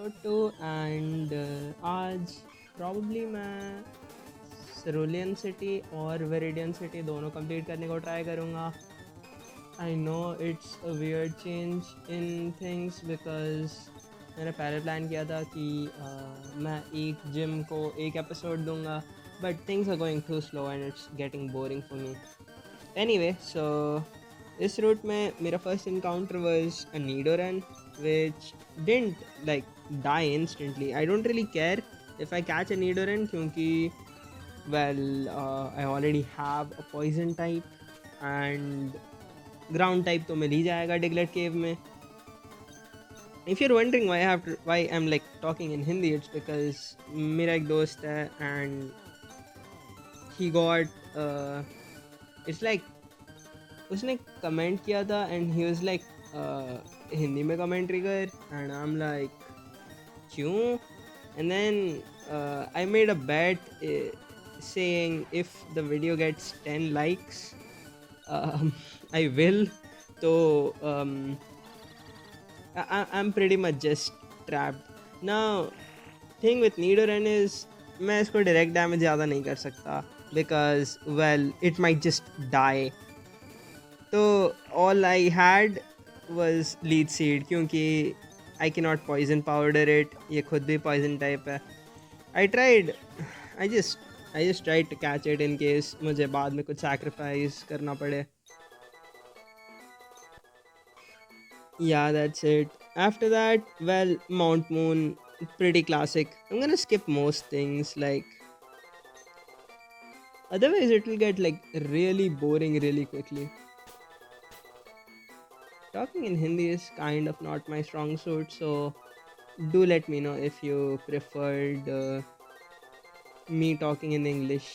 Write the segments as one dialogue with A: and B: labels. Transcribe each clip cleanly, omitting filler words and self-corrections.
A: मोटो and आज probably मैं सरोलियन city और वेरिडियन सिटी दोनों कंप्लीट करने को ट्राई करूँगा. I know it's a weird change in things because मैंने पहले प्लान किया था कि मैं एक जिम को एक एपिसोड दूंगा, but things are going to slow and it's getting boring for me. Anyway, so this route में मेरा first encounter was a Nidoran which didn't like die instantly. I don't really care if I catch a Nidoran क्योंकि I already have a poison type and ground type तो मिल ही जाएगा Diglett Cave में. If you're wondering why I'm like talking in Hindi, it's because मेरा एक दोस्त है and he got it's like उसने comment किया था and he was like Hindi में कमेंट्री कर एंड आई एम लाइक क्यों. And then I made a bet saying if the video gets 10 likes I will. So I'm pretty much just trapped now. Thing with Nidoran is मैं इसको direct damage ज़्यादा नहीं कर सकता because it might just die. तो all I had was lead seed क्योंकि I cannot poison powder it. ये खुद भी poison type है. I tried. I just tried to catch it in case मुझे बाद में कुछ sacrifice करना पड़े. Yeah, that's it. After that, Mount Moon, pretty classic. I'm gonna skip most things, like otherwise it will get like really boring really quickly. Talking in Hindi is kind of not my strong suit, so do let me know if you preferred me talking in English.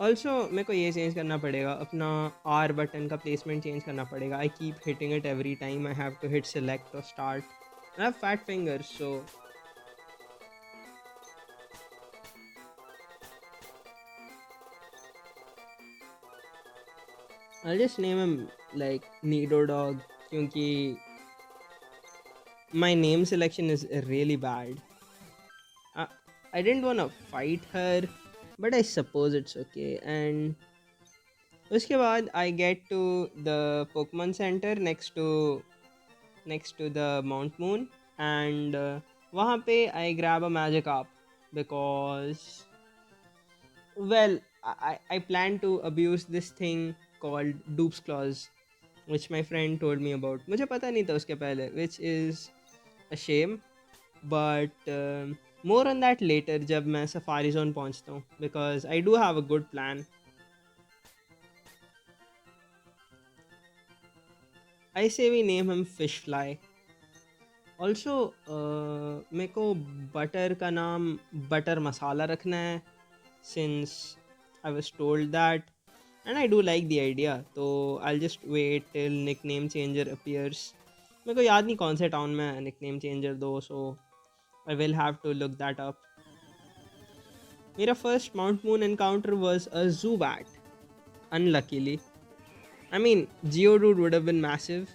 A: Also मेरे को ये change करना पड़ेगा, अपना R button का placement change करना पड़ेगा. I keep hitting it every time I have to hit select और start. I have fat fingers so I'll just name him like Nido Dog क्योंकि my name selection is really bad. I didn't want to fight her, but I suppose it's okay. And उसके बाद I get to the Pokemon Center next to the Mount Moon, and वहाँ पे I grab a Magikarp because I plan to abuse this thing called Dupe's Claws, which my friend told me about. मुझे पता नहीं था उसके पहले, which is a shame, but more on that later जब मैं Safari Zone पहुँचता हूँ, because I do have a good plan. I say we name him Fishfly. Also मेरे को बटर का नाम बटर मसाला रखना है since I was told that and I do like the idea. तो I just wait till nickname changer appears. मेरे को याद नहीं कौन से टाउन में nick name changer though, so I will have to look that up. मेरा first Mount Moon encounter was a Zubat. Unluckily, I mean, Geodude would have been massive.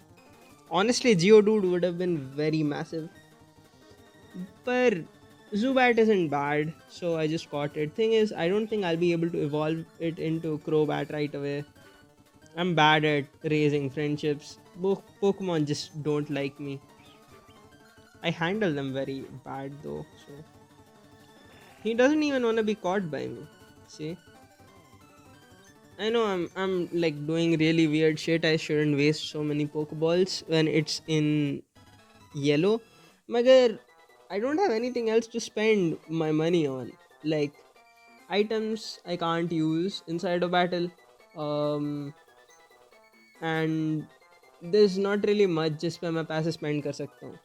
A: Honestly, Geodude would have been very massive. But Zubat isn't bad, so I just got it. Thing is, I don't think I'll be able to evolve it into Crobat right away. I'm bad at raising friendships. Pokemon just don't like me. I handle them very bad though, so he doesn't even want to be caught by me. See? I know I'm like doing really weird shit. I shouldn't waste so many Pokeballs when it's in yellow. Magar I don't have anything else to spend my money on. Like items I can't use inside a battle. Um and there's not really much जिस पे मैं पैसे spend कर सकता हूँ.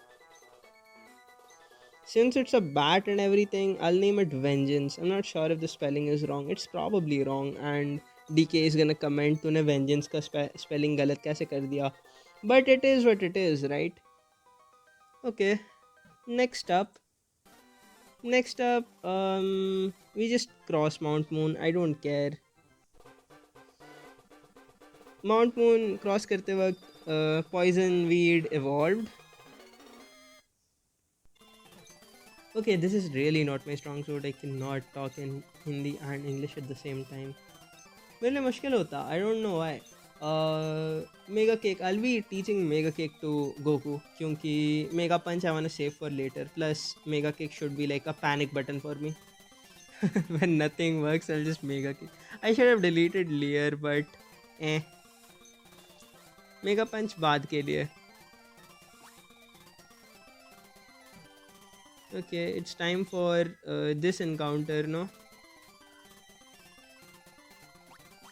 A: Since it's a bat and everything, I'll name it Vengeance. I'm not sure if the spelling is wrong. It's probably wrong, and DK is gonna comment तूने Vengeance का spelling गलत कैसे कर दिया. But it is what it is, right? Okay. Next up, we just cross Mount Moon. I don't care. Mount moon cross करते वक्त poison weed evolved. Okay, this is really not my strong suit. I cannot talk in Hindi and English at the same time. मेरे लिए मुश्किल होता. I don't know why. Mega Cake. I'll be teaching Mega Cake to Goku क्योंकि Mega Punch I wanna save for later. Plus Mega Cake should be like a panic button for me. When nothing works, I'll just Mega Cake. I should have deleted Leer, but eh. Mega Punch बाद के लिए. Okay, it's time for this encounter, no?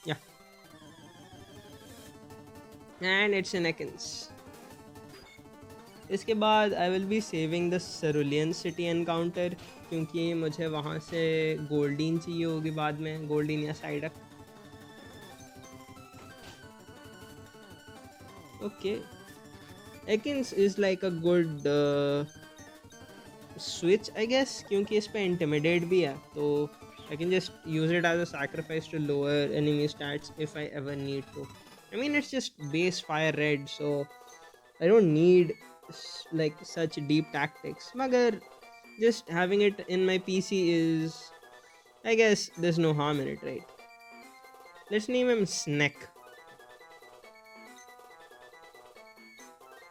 A: Yeah. And it's an Ekans. इसके बाद I will be saving the Cerulean City encounter क्योंकि मुझे वहाँ से गोल्डीन चाहिए होगी बाद में, गोल्डीन या Psyduck. Okay, Ekans is like a good switch I guess क्योंकि इस पे इंटिमिडेट भी है, तो I can just use it as a sacrifice to lower enemy stats if I ever need to. I mean it's just base Fire Red, so I don't need like such deep tactics. Magar just having it in my PC is, I guess there's no harm in it, right? Let's name him Snack.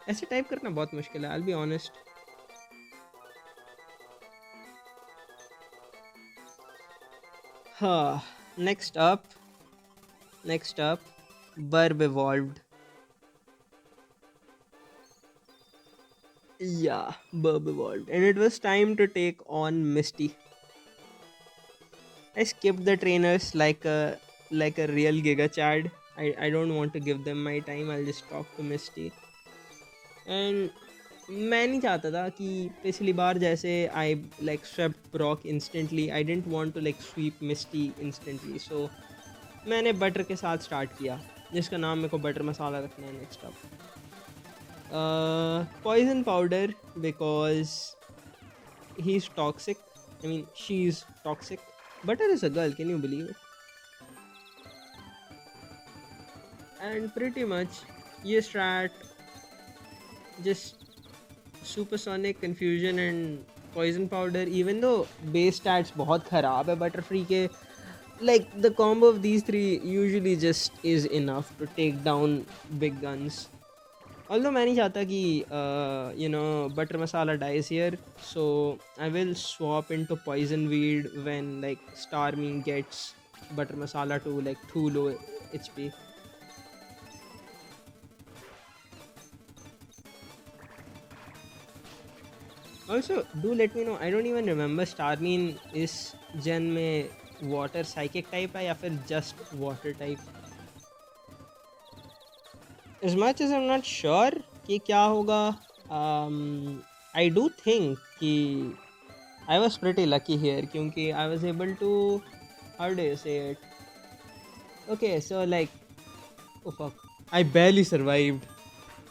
A: ऐसे type करना बहुत मुश्किल है, I'll be honest. हाँ, next up, Burb evolved. Yeah, Burb evolved, and it was time to take on Misty. I skipped the trainers like a real Giga Chad. I don't want to give them my time. I'll just talk to Misty. And मैं नहीं चाहता था कि पिछली बार जैसे I like swept Brock instantly. I didn't want to like sweep Misty instantly. So मैंने butter के साथ स्टार्ट किया, जिसका नाम मेरे को बटर मसाला रखना है next up. Poison powder because he's toxic. I mean she's toxic. Butter is a girl, can you believe it? And pretty much ये strat just supersonic confusion and poison powder, even though base stats बहुत ख़राब है Butterfree के, like the combo of these three usually just is enough to take down big guns. Although मैं नहीं चाहता कि you know butter masala dies here, so I will swap into poison weed when like Starmie gets butter masala to like too low HP. Also, do let me know. I don't even remember Starmie इस gen में water psychic type है या फिर just water type. As much as I'm not sure कि क्या होगा, I do think कि I was pretty lucky here क्योंकि I was able to, how do you say it? Okay, so like, oh fuck, I barely survived.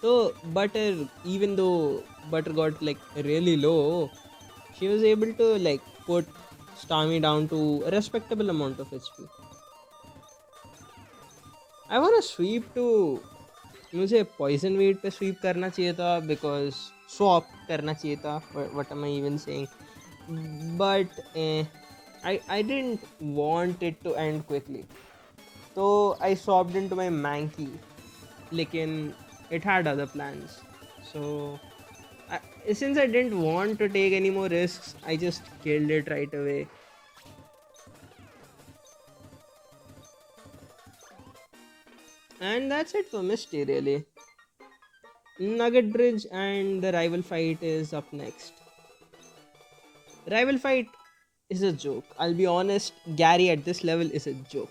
A: So Butter, even though Butter got like really low, she was able to like put Starmie down to a respectable amount of HP. I want to sweep to, मुझे poison weed पे sweep करना चाहिए था, because swap करना चाहिए था, what am I even saying, but I didn't want it to end quickly, तो I swapped into my Mankey, लेकिन it had other plans, so since I didn't want to take any more risks, I just killed it right away. And that's it for Misty, really. Nugget Bridge and the rival fight is up next. Rival fight is a joke. I'll be honest, Gary at this level is a joke.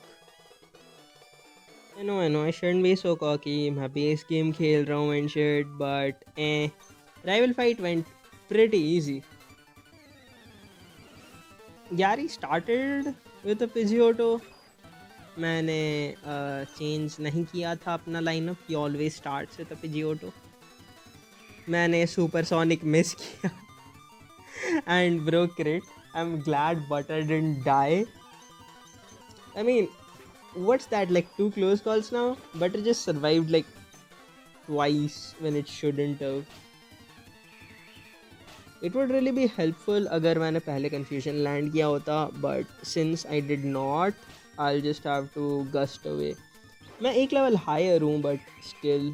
A: I know, I shouldn't be so cocky. मैं base game खेल रहा हूँ and shit, but rival fight went pretty easy. Gary started with a Pidgeotto. मैंने change नहीं किया था अपना lineup, he always starts with a Pidgeotto. मैंने सुपरसोनिक मिस किया and broke it. I'm glad Butter didn't die. I mean, what's that, like two close calls now? Butter just survived like twice when it shouldn't have. It would really be helpful अगर मैंने पहले confusion land किया होता, but since I did not, I'll just have to gust away. मैं एक level higher हूँ but still,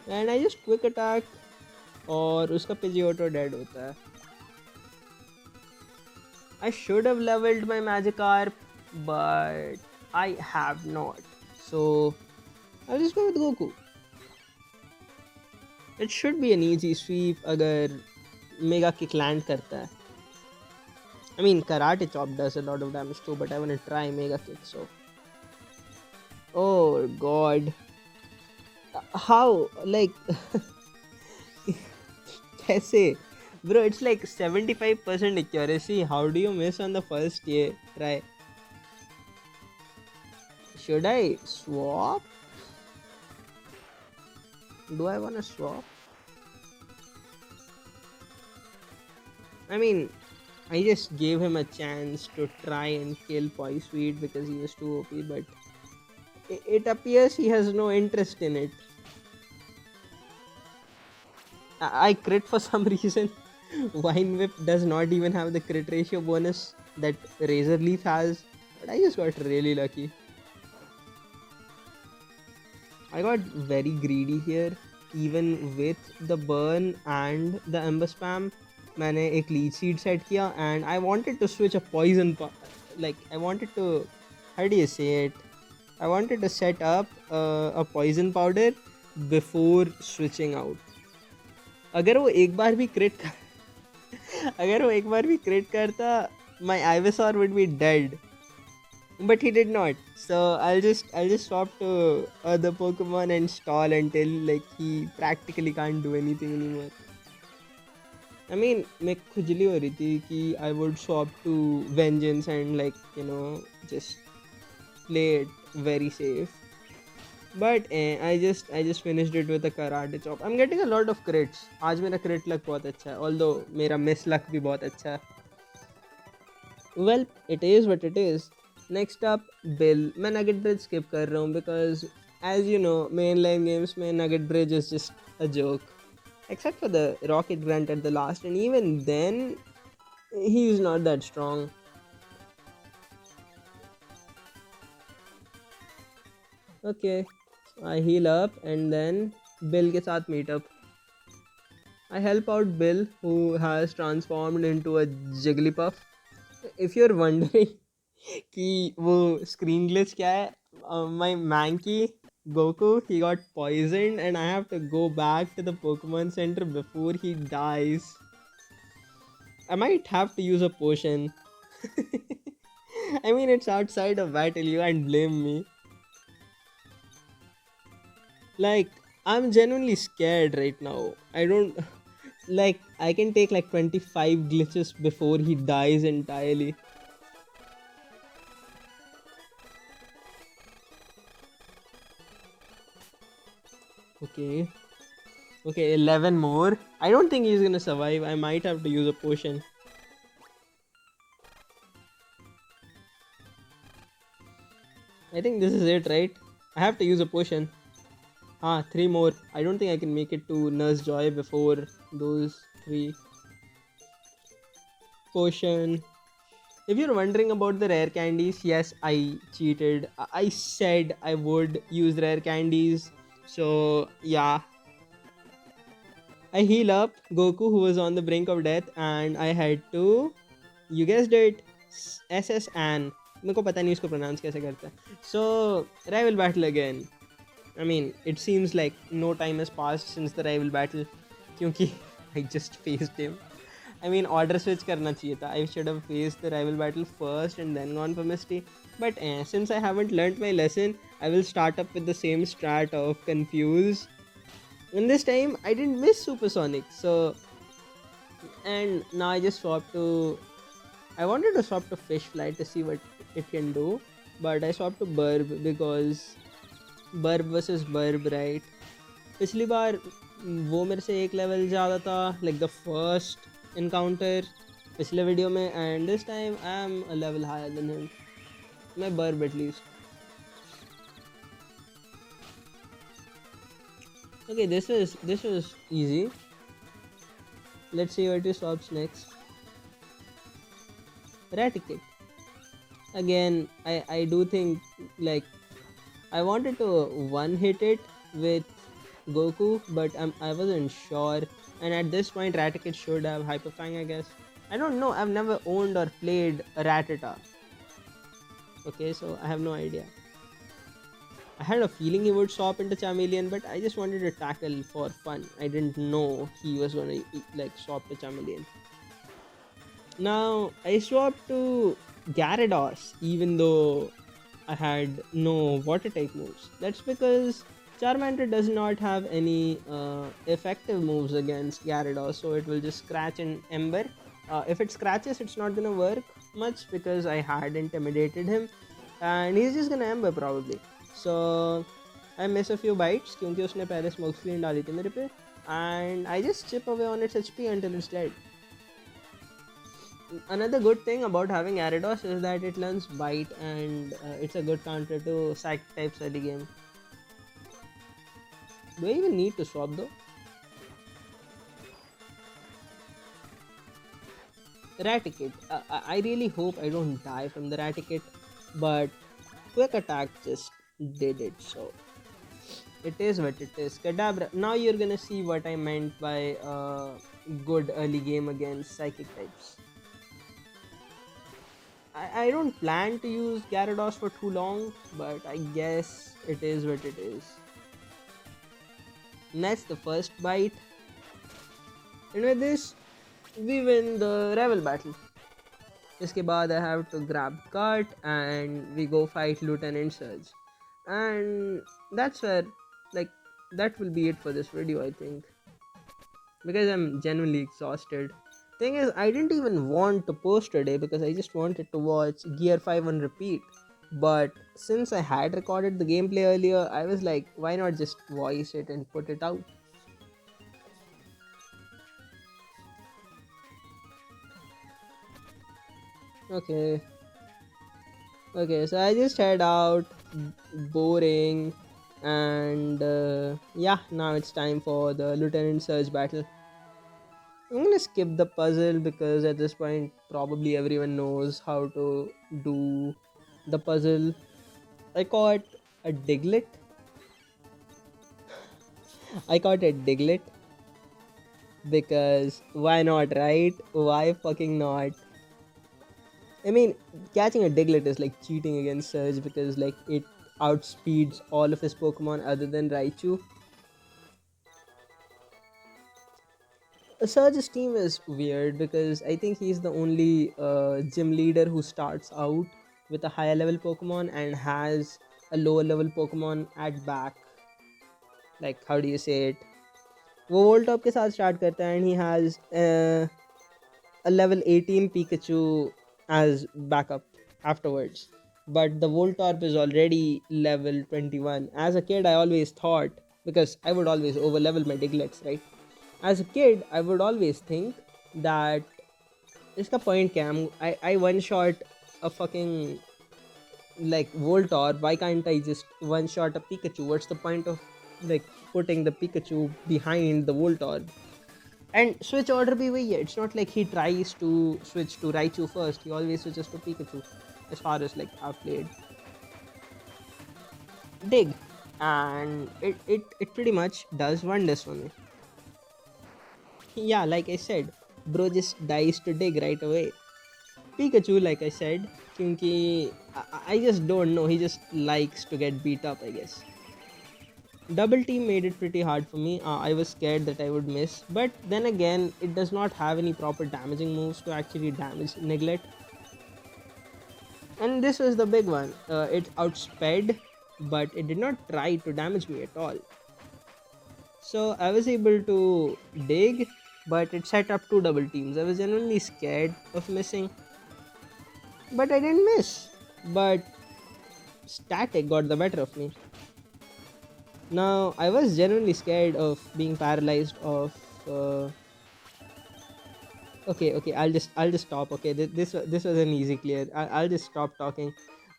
A: and I just quick attack और उसका Pidgeotto dead होता है. I should have leveled my Magikarp, but I have not. So I'll just go with Goku. It should be an easy sweep अगर Mega Kick land करता है. I mean, Karate Chop does a lot of damage too, but I want to try Mega Kick, so. Oh god. How? Like. कैसे? Bro, it's like 75% accuracy. How do you miss on the first try? Should I swap? Do I want to swap? I mean, I just gave him a chance to try and kill Poisweed because he was too OP, but it appears he has no interest in it. I crit for some reason. Vine Whip does not even have the crit ratio bonus that Razor Leaf has, but I just got really lucky. I got very greedy here, even with the burn and the Ember Spam. मैंने एक leech seed set किया and I wanted to switch a poison like I wanted to, how do you say it, I wanted to set up a poison powder before switching out. अगर वो एक बार भी crit अगर वो एक बार भी crit करता, my Ivysaur would be dead, but he did not. So I'll just swap to other Pokemon and stall until like he practically can't do anything anymore. I mean, मैं खुजली हो रही थी कि I would swap to Vengeance and like, you know, just play it very safe. But I just finished it with a Karate Chop. I'm getting a lot of crits. आज मेरा crit luck बहुत अच्छा है. Although मेरा miss luck भी बहुत अच्छा है. Well, it is what it is. Next up, Bill. मैं Nugget Bridge skip कर रहा हूँ because as you know, mainline games में Nugget Bridge is just a joke. Except for the Rocket Grunt at the last, and even then, he's not that strong. Okay, I heal up and then Bill के साथ meet up. I help out Bill, who has transformed into a Jigglypuff. If you're wondering कि वो screen glitch क्या है, my Mankey Goku, he got poisoned and I have to go back to the Pokemon Center before he dies. I might have to use a potion. I mean, it's outside of battle, you can't blame me. Like, I'm genuinely scared right now. I don't. Like, I can take like 25 glitches before he dies entirely. Okay. Okay, 11 more. I don't think he's gonna survive. I might have to use a potion. I think this is it, right? I have to use a potion. Ah, 3 more. I don't think I can make it to Nurse Joy before those 3. Potion. If you're wondering about the rare candies, yes, I cheated. I said I would use rare candies. So, yeah. I heal up Goku, who was on the brink of death, and I had to, you guessed it, SS An. मेरे को पता नहीं उसको pronounce कैसे करता है. So, rival battle again. I mean, it seems like no time has passed since the rival battle, क्योंकि I just faced him. I mean, order switch करना चाहिए था. I should have faced the rival battle first and then gone for Misty. But since I haven't learnt my lesson, I will start up with the same strat of Confuse. And this time, I didn't miss Supersonic. So, and now I just swapped to. I wanted to swap to Fish Fly to see what it can do, but I swapped to Burb because Burb versus Burb, right? पिछली बार वो मेरे से एक level ज़्यादा था, like the first encounter पिछले video में, and this time I am a level higher than him. My burb at least. Okay, this was easy. Let's see what he swaps next. Raticate. Again, I do think like I wanted to one hit it with Goku, but I wasn't sure. And at this point, Raticate should have Hyper Fang, I guess. I don't know. I've never owned or played Rattata. Okay, so I have no idea. I had a feeling he would swap into Charmeleon, but I just wanted to tackle for fun. I didn't know he was gonna like swap to Charmeleon. Now I swapped to Gyarados, even though I had no water type moves. That's because Charmander does not have any effective moves against Gyarados, so it will just scratch and Ember. If it scratches, it's not gonna work much because I had intimidated him, and he's just gonna Ember probably. So I miss a few bites क्योंकि उसने पहले smoke screen डाली थी मेरे पे, and I just chip away on its HP until it's dead. Another good thing about having Gyarados is that it learns Bite, and it's a good counter to Psychic types early game. Do I even need to swap though? Raticate. I really hope I don't die from the Raticate, but Quick Attack just did it, so it is what it is. Kadabra. Now you're gonna see what I meant by good early game against Psychic types. I don't plan to use Gyarados for too long, but I guess it is what it is. And that's the first bite. And with this, we win the Revel battle. इसके बाद I have to grab Cut and we go fight Lieutenant Surge. And that's where, like, that will be it for this video, I think. Because I'm genuinely exhausted. Thing is, I didn't even want to post today because I just wanted to watch Gear 5 on repeat. But since I had recorded the gameplay earlier, I was like, why not just voice it and put it out? Okay. Okay, so I just head out, boring, and yeah, now it's time for the Lieutenant Surge battle. I'm gonna skip the puzzle because at this point, probably everyone knows how to do the puzzle. I caught a Diglett. I caught a Diglett because why not, right? Why fucking not? I mean, catching a Diglett is like cheating against Surge because like it outspeeds all of his Pokemon other than Raichu. Surge's team is weird because I think he's the only gym leader who starts out with a higher level Pokemon and has a lower level Pokemon at back. Like, how do you say it? वो Voltop के साथ start करता है and he has a level 18 Pikachu as backup afterwards. But the Voltorb is already level 21. As a kid, I always thought, because I would always over level my Diglets, right? As a kid, I would always think that इसका point क्या है? I one shot a fucking like Voltorb. Why can't I just one shot a Pikachu? What's the point of like putting the Pikachu behind the Voltorb? And switch order be वही है. It's not like he tries to switch to Raichu first. He always switches to Pikachu. As far as like I've played. Dig. And it pretty much does wonders for me. Yeah, like I said, bro just dies to dig right away. Pikachu, like I said, क्योंकि I just don't know. He just likes to get beat up, I guess. Double team made it pretty hard for me. I was scared that I would miss, but then again, it does not have any proper damaging moves to actually damage Neglect. And this was the big one. It outsped, but it did not try to damage me at all. So I was able to dig, but it set up two double teams. I was genuinely scared of missing, but I didn't miss. But static got the better of me. Now I was genuinely scared of being paralyzed of. Okay, I'll just stop. Okay, this was an easy clear. I'll just stop talking.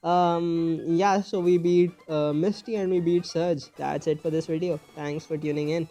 A: Yeah, so we beat Misty and we beat Surge. That's it for this video. Thanks for tuning in.